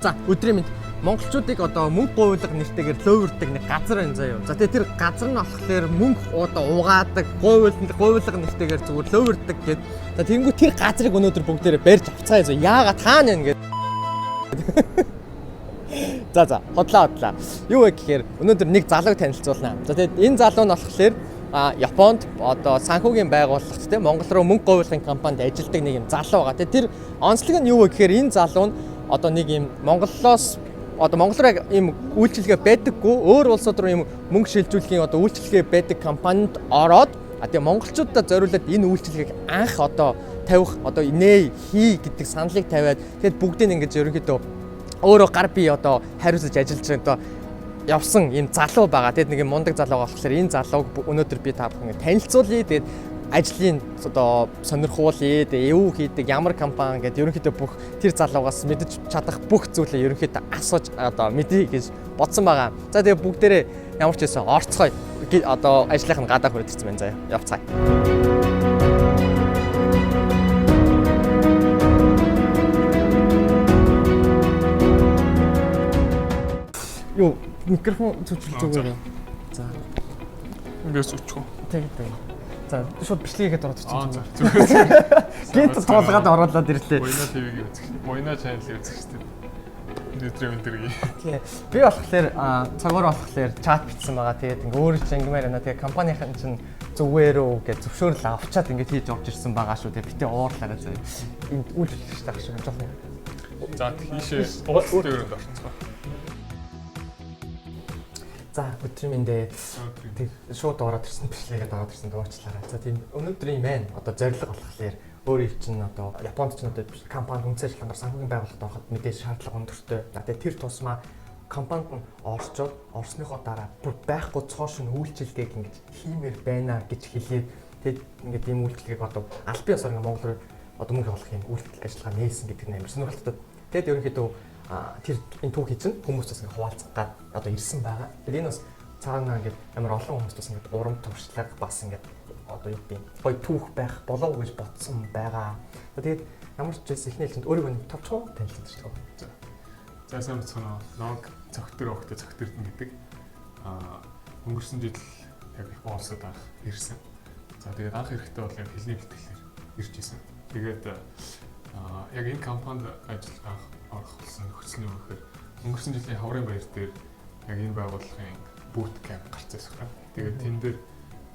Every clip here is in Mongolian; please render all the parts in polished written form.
За өдрийн мэнд монголчуудыг одоо мөнгө гуйлга нэртэйгээр лөөвөрдөг нэг газар байна заяа. За тэгээ тэр газар нь болохоор мөнгө одоо угаадаг, гуйлга нэртэйгээр зүгээр лөөвөрдөг гэд. За тэгэнгүүт тэр газрыг өнөөдөр бүгдээрээ барьж авцгаая заяа. Яагаад хаана вэ гэд. За хотлоо. Юу вэ гэхээр өнөөдөр нэг залууг танилцуулнаа. За тэгээд энэ залуу нь болохоор Японд одоо санхүүгийн байгууллагт те Монгол руу мөнгө гуйлгын компанид ажилладаг нэг юм залуу байгаа. Тэгээд тэр онцлог нь юу вэ гэхээр энэ залуу нь одоо нэг юм Монголоос одоо Монгол руу ийм үйлчилгээ байдаггүй өөр улсууд руу ийм мөнгө шилжүүлэхийн одоо үйлчилгээ байдаг компанид ороод тэгээ монголчуудад зориулаад энэ үйлчилгээг анх одоо тавих одоо нээ хий гэдэг саналыг тавиад тэгэд бүгдийг ингэж ерөнхийдөө өөрөө гар бие одоо хариуцаж ажиллаж байгаа одоо явсан ийм залуу байгаа. Тэгэд нэг юм мундаг залуу болохоор энэ залууг өнөөдөр би та бүхэн танилцуулъя. Тэгээд ажлын одоо сонирхуулъя. Тэгээ юу хийдэг, ямар компани гэдэг ерөнхийдөө бүх тэр залуугаас мэдэж чадах бүх зүйлээ ерөнхийдөө асууж одоо мэдье гэж бодсон байгаа. За тэгээ бүгдээрээ ямар ч байсан орцгоё. Одоо ажлынх нь гадаа хүрээд ирсэн байна заяа. Явцгаая. Юу микрофон зүчил зүгээр. За. Ингээс өчгөө. Тэг. За шууд бичлэгээгээд ороод ирчихсэн юм. Зүгээр. Гинт тоолгаад оруулаад ирлээ. Буйна ТV-ийг үзэх. Буйна channel-ийг үзэх шүү дээ. Өдрийн өдрийг. Тий. Би болохоор цагаар болохоор чат бичсэн байгаа. Тэгээд ингээ өөрөө ч ангимаар байна. Тэгээд компанийн чинь зүгээрөө гэж зөвшөөрөл авчаад ингээ хийж орж ирсэн байгаа шүү. Тэгээд битээ уурлаарай заяа. Энд үйл ажиллагч таах шиг жоохон. За тийшээ өөрөнд орцгоо. За өдрийн мэндэ тэг шууд ороод ирсэн бичлэгээд ороод ирсэн дуурчлаарай. За тийм өнөөдрийн маань одоо зорилго болохоор өөрийн чинь одоо Японд ч одоо компани үнэтэй ажиллагаар санхүүгийн байгууллагад ороход мэдээж шаардлага өндөртэй. Тэгээд тэр тусмаа компанид нь орчоод орсныхоо дараа бүр байхгүй цоошин үйлчилгээг ингэж хиймээр байна гэж хэлээд тэгээд ингээд ийм үйлчилгээг одоо аль бие осоор Монгол руу одоо мөнгө олохын үйлчлэг ажиллагаа нээсэн гэдэг нь амар сонирхолтой. Тэгээд ерөнхийдөө тэр энэ түүхий чинь хүмүүстээс ингээ хуваалцах гад одоо ирсэн байгаа. Тэгээд энэ бас цаанаа ингээ амар олон хүмүүстээс ингээ урам туршлага бас ингээ одоо юу гэдэг гоё түүх байх болов уу гэж бодсон байгаа. Тэгээд ямар ч байсан эхний хэлцэнд өөрийгөө нэг товчхон танилцуулж байгаа. За сайн бацгаана. Ног цогтөр өгтө цогтөрдөн гэдэг. Өнгөрсөн жил яг их боолсод анх ирсэн. За тэгээд анх ирэхдээ бол яг хэлний бэлтгэлээр ирж исэн. Тэгээд яг энэ компанид ажиллах орох болсон нөхцөл нь юу гэхээр өнгөрсөн жилийн хаврын баяр дээр яг энэ байгууллагын boot camp гарсан байна. Тэгээд тэн дээр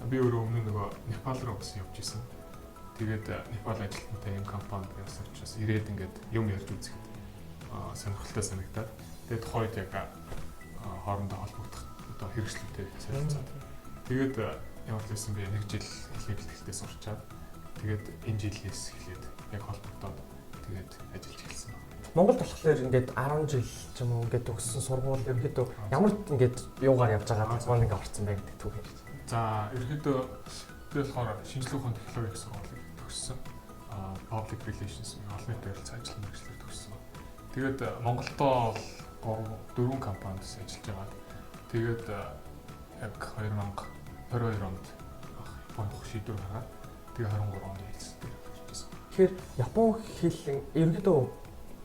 би өөрөө өмнө нөгөө Непал руу бас явж исэн. Тэгээд Непал ажилтнтай юм компанид явсан учраас ирээд ингээд юм ярьж үзэхэд сонирхолтой санагдаад тэгээд тухайд яг хоорондоо холбогдох одоо хэрэгслүүдтэй солилцоод тэгээд ямар ч байсан би нэг жил хэлний бэлтгэлтэй сурчаад тэгээд энэ жилээс эхлээд яг холбогдоод тэгээд ажиллаж эхэлсэн. Монголд болохоор ингээд 10 жил ч юм уу ингээд өгсөн сургууль ерөнхийдөө ямар ингээд юугаар явж байгаа тасгал ингээд орсон байх гэдэг түүх ярьж. За ерөнхийдөө би болохоор шинжилгээ ухааны технологийн сургуулийг төгссөн. Public relations олон нийтийн харилцаа ажлын мэргэжлээр төгссөн. Тэгээд Монголдоо 4 компанид ажиллаж байгаа. Тэгээд яг 2022 онд Японд шийдвэр гаргаад тэгээд 23 онд хэлсэн. Тэгэхээр Япон хэл ерөнхийдөө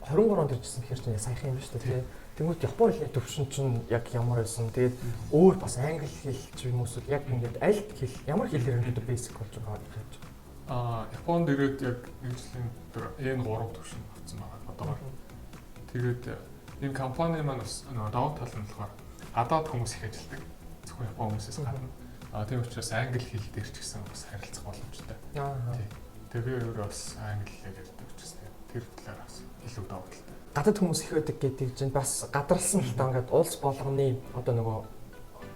23 онд иржсэн гэхээр чинь саяхан юм шүү дээ. Тэнгүүт Япон хэлний төвшин чинь яг ямар байсан. Тэгээд өөр бас англи хэл ч юм уу эсвэл яг ингээд аль хэл ямар хэлээр ерөнхийдөө basic болж байгаа гэж. Японд ирээд яг нэг жилийн дотор N3 төвшин авсан байгаа одоогоор. Тэгээд энэ компани маань бас давуу тал нь болохоор гадаад хүмүүс их ажилладаг. Зөвхөн Япон хүмүүсээс гадна. Тийм учраас англи хэл дээр ч гэсэн бас харилцах боломжтой. Тэгээ би өөрөө бас англи хэлээр ярьдаг учраас тэр талаар бас илүү давуу талтай. Гадаад хүмүүс их байдаг гэдэг чинь бас гадарлсан л даа ингээд улс болгоны одоо нөгөө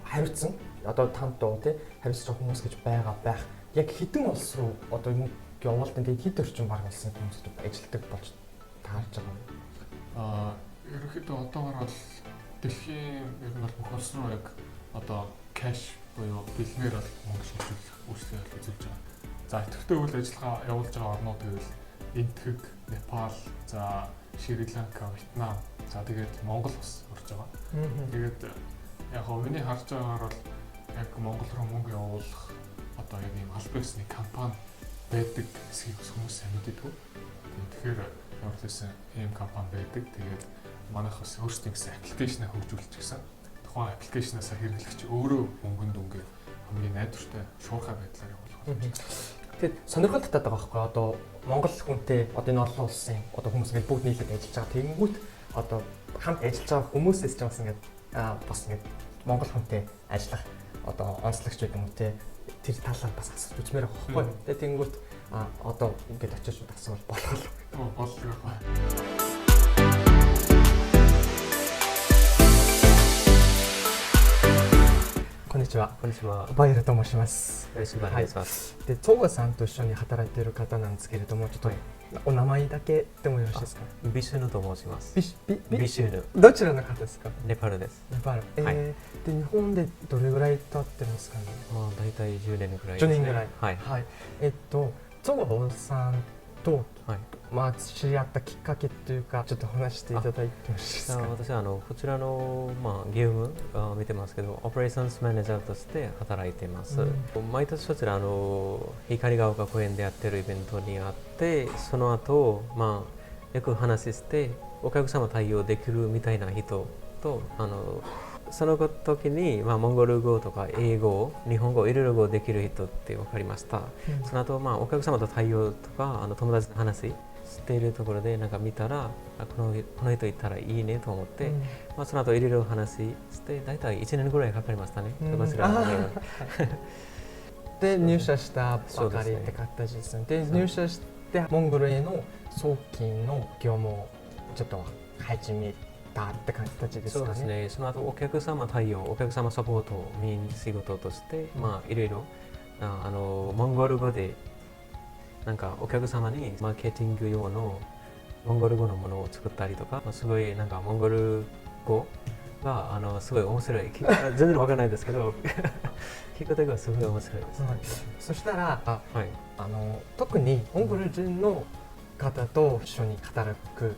хариуцсан одоо танд дуу тий хариуцж байгаа хүмүүс гэж байгаа байх. Яг хэдэн улс руу одоо юм явуулдан тэгээд хэд орчим баг улсын хүмүүс ажилладаг болж таарж байгаа юм. Ерөнхийдөө одоогоор бол дэлхийн ер нь бол бүх улс руу яг одоо кэш буюу бэлгээр бол мөнгө шилжүүлэх үйлчлэгийг үзүүлж байгаа. За идэвхтэй үйл ажиллагаа явуулж байгаа орнууд гэвэл Энтхэг, Непал, за Шри-Ланка, Вьетнам, за тэгээд Монгол бас орж байгаа. Тэгээд яг хоо миний харж байгаагаар бол яг Монгол руу мөнгө явуулах одоо яг ийм аль бисний компани байдаг хэсгийг хүмүүс сайн мэддэг. Тэгэхээр ямар ч байсан ийм компани байдаг. Тэгээд манайх бас өөрсдийн гэсэн аппликейшнээ хөгжүүлж гисэн. Тухайн аппликейшнаас хэрэглэгч өөрөө мөнгөнд дүнгээ хамгийн найдвартай шуурхай байдлаар явуулах болно. Тэгээд сонирхол татаад байгаа байхгүй одоо Монгол хүнтэй одоо энэ олон улсын одоо хүмүүс ингээд бүгд нийлээд ажиллаж байгаа. Тэгэнгүүт одоо хамт ажиллаж байгаа хүмүүсээс ч бас ингээд бас ингээд Монгол хүнтэй ажиллах одоо онцлогч гэдэг юм уу те тэр талаар бас асууж үзмээр байгаа байхгүй. Тэгээд тэгэнгүүт одоо ингээд очиж асуувал болох л. Боллоо. Konnichiwa. Konnichiwa. バイルと申します。よろしくお願いします。で、ツォガさんと一緒に働いている方なんですけれども、ちょっとお名前だけでもよろしいですか？ビシュヌと申します。ビシュヌ。どちらの方ですか？ネパールです。ネパール。はいで、日本でどれぐらい経ってますかね？だいたい10年ぐらい10ですね。年ぐらい。はい。はい。ツォガさんとはい。知り合ったきっかけっていうか、ちょっと話していただいてもよろしいですか？私はこちらのゲーム見てますけど、オペレーションズマネージャーとして働いています。毎年そちら光が丘公園でやってるイベントにあって、その後よく話してお客様対応できるみたいな人とその時にモンゴル語とか英語、日本語いろいろできる人って分かりました。その後お客様と対応とか友達の話しているところでなんか見たらこの人いたらいいねと思って、その後いろいろ話してだいたい1年ぐらいかかりましたね。こちらのゲームで入社したばかりって形ですね。で入社してモンゴルへの送金の業務をちょっと始めたって形ですかね。そうですね。その後お客様対応、お客様サポートをメイン仕事としていろいろモンゴル語でなんかお客様にマーケティング用のモンゴル語のものを作ったりとか、すごいなんかモンゴル語がすごい面白い。全然わからないですけど、聞くときはすごい面白いです。そしたら特にモンゴル人の方と一緒に働くっ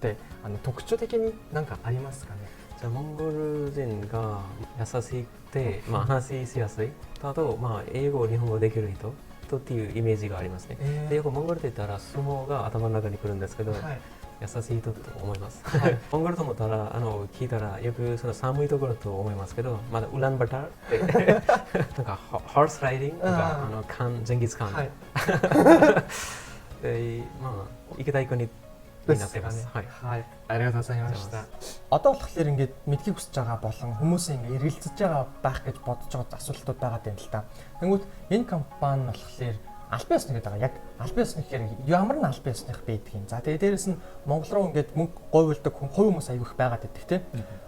て特徴的に何かありますかね？じゃあモンゴル人が優しくて話しやすい。あと英語、日本語できる人。っていうイメージがありますね。でよくモンゴルって言ったら相撲が頭の中に来るんですけど、優しい人と思います。モンゴルと思ったら聞いたらよくその寒いところと思いますけど、まだウランバターってなんかホースライディングとかジェンギスカンで行きたい国になってます。はい。ありがとうございました。Одоо болохоор ингээд мэдхийг хүсэж байгаа болон хүмүүсийн ингээд эргэлзэж байгаа байх гэж бодож байгаа асуултууд байгаа юм л та. Тэнгүүд энэ компани болохоор албан ёсны гэдэг байгаа. Яг албан ёсны гэхээр ямар нэг албан ёсных байдаг юм. За тэгээ дээрэс нь Монгол руу ингээд мөнгө говьлдог хувь хүмүүс аявих байгаад байдаг тийм.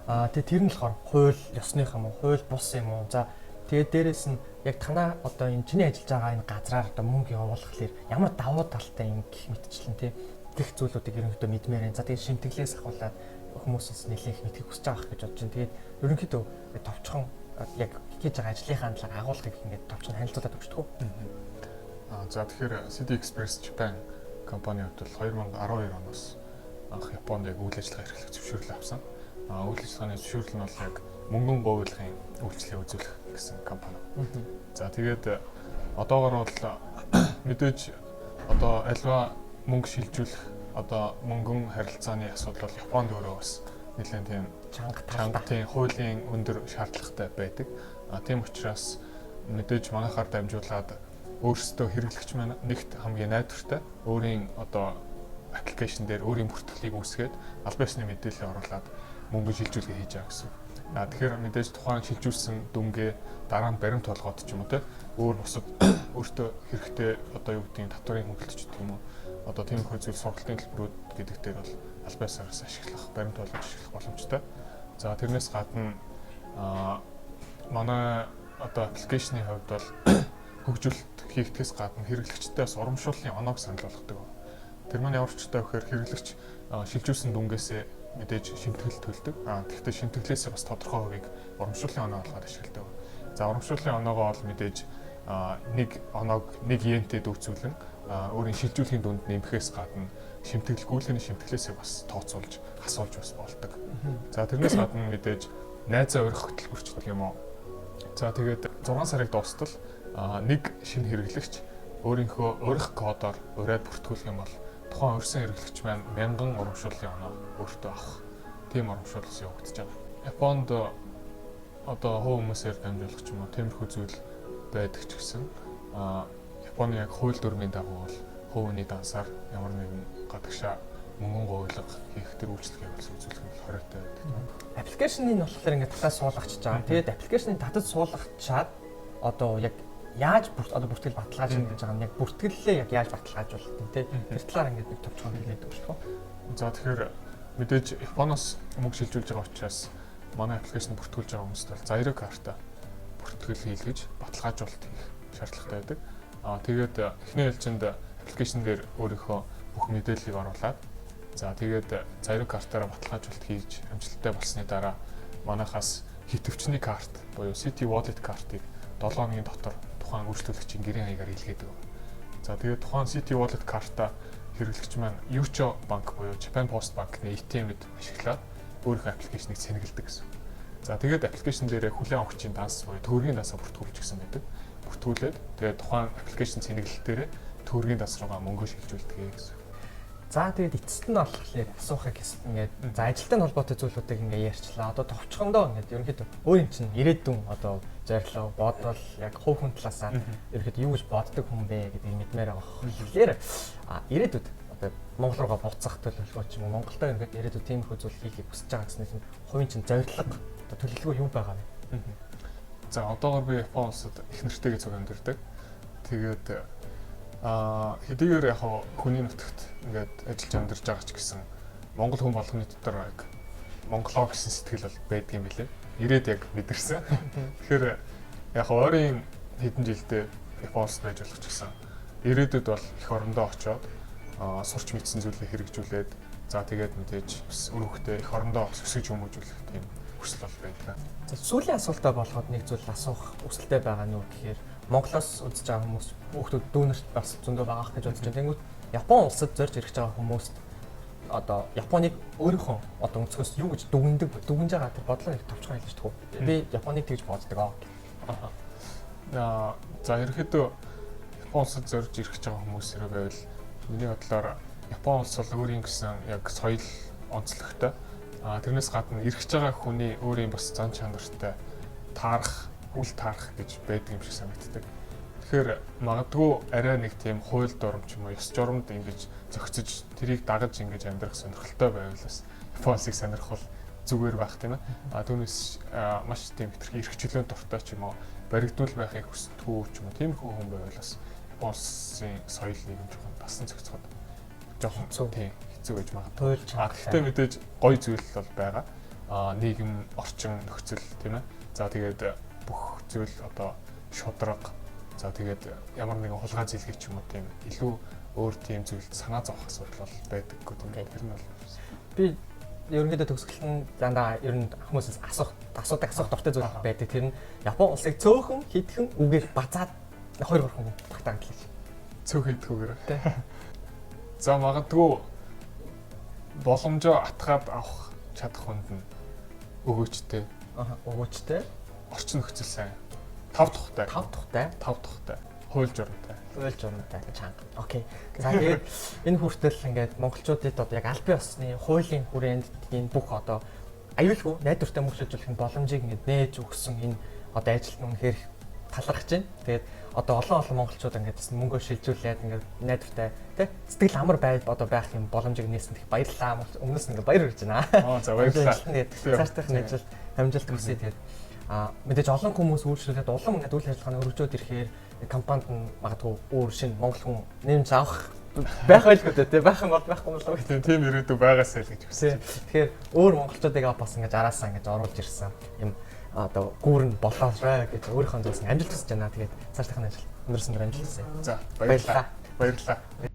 Тэгээ тэр нь болохоор хууль ёсных юм уу? Хууль бус юм уу? За тэгээ дээрэс нь яг танаа одоо энэ чиний ажиллаж байгаа энэ газраар одоо мөнгө явуулахлаар ямар давуу талтай юм гэх мэтчлэн тийм. Гэх зүйлүүдийг ерөнхийдөө мэдмээр байна. За тэгээд шимтгэлээс ахуулаад хүмүүсээс нэлээх мэдхийг хүсэж байгаа гэж бодож байна. Тэгээд ерөнхийдөө товчхон яг хийж байгаа ажлынхаа талаар агуулгыг ингээд товчхон танилцуулаад өгч төгөө. За тэгэхээр City Express Japan компани хувьд бол 2012 оноос анх Японд яг үйл ажиллагаа эрхлэх зөвшөөрөл авсан. Үйл ажиллагааны зөвшөөрөл нь бол яг мөнгөн говьлохын үйлчлэгээ үзүүлэх гэсэн компани. За тэгээд одоогор бол мэдээж одоо альва мөнгө шилжүүлэх одоо мөнгөн харилцааны асуудал бол Японд өөрөө бас нэлээд тийм чангатай хуулийн өндөр шаардлагатай байдаг. Тийм учраас мэдээж манайхаар дамжуулаад өөрсдөө хэрэглэгч маань нэгт хамгийн найдвартай өөрийн одоо аппликейшн дээр өөрийн бүртгэлийг үүсгээд албан ёсны мэдээлэл оруулаад мөнгө шилжүүлгээ хийж байгаа гэсэн. Тэгэхээр мэдээж тухайн шилжүүлсэн дүнгээ дараа нь баримт толгойд ч юм уу те өөр бусад өөртөө хэрэгтэй одоо юу гэдгийг татварын хөнгөлөлт ч гэх юм уу одоо тийм их зүйл сургалтын төлбөрүүд гэдэг дээр бол албан ёсоос ашиглах, баримт болгож ашиглах боломжтой. За тэрнээс гадна манай одоо аппликейшны хувьд бол хөгжүүлэлт хийгдээс гадна хэрэглэгчтэй бас урамшууллын оноог санал болгодог. Тэр маань ямар ч удаа вэхээр хэрэглэгч шилжүүлсэн дүнгээсээ мэдээж шимтгэл төлдөг. Тэгэхдээ шимтгэлээсээ бас тодорхой хувийг урамшууллын оноо болгоод ашигладаг. За урамшууллын оноогоо бол мэдээж нэг оноог нэг йентэй дүүцүүлэн өөрийн шилжүүлэхийн дүнд нэмэхээс гадна шимтгэлгүүлэхний шимтгэлээсээ бас тооцоолж асуулж бас болдог. За тэрнээс гадна мэдээж найзаа өрөх хөтөлбөрч гэх юм уу. За тэгээд 6 сарыг дуустал нэг шинэ хэрэглэгч өөрийнхөө өрөх кодоор ураад бүртгүүлэх юм бол тухайн өрсөн хэрэглэгч маань 1000 урамшууллын оноо өөртөө авах тийм урамшуул бас явагдаж байгаа. Японд одоо хувь хүмүүсээр дамжуулах ч юм уу тиймэрхүү зүйл байдаг ч гэсэн Японы яг хууль дүрмийн дагуу бол хувийн дансаар ямар нэгэн гадагшаа мөнгөн гуйлга хийх тэр үйлчлэгийг бас үзүүлэх нь хориотой байдаг. Аппликейшнийг болохоор ингээд татаад суулгачиж байгаа. Тэгээд аппликейшнийг татаж суулгачаад одоо яг яаж одоо бүртгэл баталгааж ингэж байгаа нь яг бүртгэлээ яг яаж баталгаажуулах юм те. Тэр талаар ингээд нэг товчхон хэлээд өгөх үү? За тэгэхээр мэдээж Японоос мөнгө шилжүүлж байгаа учраас манай аппликейшн бүртгүүлж байгаа хүмүүст бол Zairo карта бүртгэл хийлгэж баталгаажуулалт хийх шаардлагатай байдаг. Тэгээд эхний ээлжинд аппликейшн дээр өөрийнхөө бүх мэдээллийг оруулаад за тэгээд Zairo картаараа баталгаажуулалт хийж амжилттай болсны дараа манайхаас хитвчний карт буюу City Wallet картыг 7 хоногийн дотор тухайн үйлчлүүлэгчийн гэрийн хаягаар илгээдэг. За тэгээд тухайн City Wallet карта хэрэглэгч маань Yucho банк буюу Japan Post банкны ATM-д ашиглаад өөрийнхөө аппликейшнийг сэнгэлдэг гэсэн. За тэгээд аппликейшн дээр хүлээн авахчийн данс буюу төгрөгийн дансаа бүртгүүлж гисэн байдаг. Бүртгүүлээд тэгээд тухайн аппликейшн сэнгэлэлтээр төгрөгийн данс руугаа мөнгө шилжүүлдэг гэсэн. За тэгээд эцэст нь болохоор асуухыг ингээд за ажилтны холбоотой зүйлүүдийг ингээд ярьчлаа. Одоо товчхондоо ингээд ерөнхийдөө өөр юм чинь ирээдүйн одоо зорилго бодвол яг хувь хүн талаасаа ерөнхийдөө юу гэж боддог хүн бэ гэдгийг мэдмээр байгаа. Тэгэхээр ирээдүйд одоо Монгол руугаа буцах төлөвлөгөө ч юм уу Монголдо ингээд ирээдүйд тиймэрхүү зүйл хийхийг хүсэж байгаа гэсэн нь хувийн чинь зорилго одоо төлөвлөгөө юу байгаа вэ? За одоогор би Япон улсад их нэртэйгээ цуг амьдардаг. Тэгээд хэдийгээр яг хүний нутагт ингээд ажиллаж амьдарч байгаа ч гэсэн Монгол хүн болгоны дотор яг Монголоо гэсэн сэтгэл бол байдаг юм билээ. Ирээд яг мэдэрсэн. Тэгэхээр яг ойрын хэдэн жилдээ Япон улсад байж болох ч гэсэн ирээдүйд бол их орондоо очоод сурч мэдсэн зүйлээ хэрэгжүүлээд за тэгээд мэдээж бас өрөвхтэй их орондоо өсгөж хүмүүжүүлэх тийм хүсэл бол байдаг. За сүүлийн асуултаа болгоод нэг зүйл асуух хүсэлтэй байгаа нь юу гэхээр Монголоос үзэж байгаа хүмүүс хүүхдүүд дүүнерт бас зөндөө байгаа гэж бодож байна. Тэнгүүд Япон улсад зорж ирэх байгаа хүмүүст одоо Японыг өөрийнхөө одоо өнцгөөс юу гэж дүгнж байгаа тэр бодлоо их товчхон хэлж төгөө. Би Японыг тэгж боддог. За ерөөхдөө Япон улсад зорж ирэх байгаа хүмүүс хэрэг байвал миний бодлоор Япон улс бол өөрийн гэсэн яг соёл онцлогтой. Тэрнээс гадна ирэх байгаа хүний өөрийн бас зан чанартай таарах, үл таарах гэж байдаг юм шиг санагддаг. Тэгэхээр магадгүй арай нэг тийм хууль дурам ч юм уу ёс журамд ингэж зохицож тэрийг дагаж ингэж амьдрах сонирхолтой байвал бас Япон улсыг сонирх бол зүгээр байх тийм ээ. Түүнээс маш тийм хэтэрхий эрхчлөөнд дуртай ч юм уу баригдуул байхыг хүсдэггүй ч юм уу тиймэрхүү хүн байвал бас Япон улсын соёл нийгэм жоохон тассан зохицоход жоохон тийм хэцүү гэж магадгүй. Гэхдээ мэдээж гоё зүйл бол байгаа. Нийгэм, орчин, нөхцөл тийм ээ. За тэгээд бүх зүйл одоо шудраг. За тэгээд ямар нэгэн хулгай зилгэх ч юм уу тийм илүү өөр тийм зүйлд санаа зовох асуудал бол байдаггүй тийм. Тэр нь бол би ерөнхийдөө төгсгөл нь дандаа ер нь хүмүүсээс асуух дуртай зүйл байдаг. Тэр нь Япон улсыг цөөхөн хитгэн үгээр базаад 2-3 хүн багтааг хэлж. Цөөх хийдгүүгээр. За магадгүй боломжоо атгаад авах чадах хүнд нь өгөөчтэй. Өгөөчтэй. Орчин нөхцөл сайн. 5 тухтай. 5 тухтай. 5 тухтай. Хууль журамтай. Хууль журамтай чанга. Окей. За тэгээд энэ хүртэл ингээд монголчуудад одоо яг аль бие усны хуулийн хүрээнд энэ бүх одоо аюулгүй найдвартай мөнгө шилжүүлэх боломжийг ингээд нээж өгсөн энэ одоо ажилт нь үнэхээр талархаж байна. Тэгээд одоо олон монголчууд ингээд мөнгөө шилжүүлээд ингээд найдвартай тий сэтгэл амар одоо байх юм боломжийг нээсэн их баярлалаа. Өмнөөс нь ингээд баяр хүргэж байна. За баярлалаа. Цаашдах нь ажил амжилт хүсье. Тэгээд мэдээж олон хүмүүс үйлчлүүлээд улам ингээд үйл ажиллагааны өргөжөөд ирэхээр компанид нь магадгүй өөр шинэ монгол хүн нэмж авах байх байлгүй дээ байх юм бол байхгүй юм болов уу тийм ирээдүй байгаасай л гэж хүсэж. Тэгэхээр өөр монголчуудыг бас ингээд араасаа ингээд оруулж ирсэн юм одоо гүүрэн болоорой гэж өөрийнхөө зүйлс амжилт хүсэж байна. Тэгээд цаашдах нь ажил өндөр амжилт хүсье. За баярлалаа. Баярлалаа.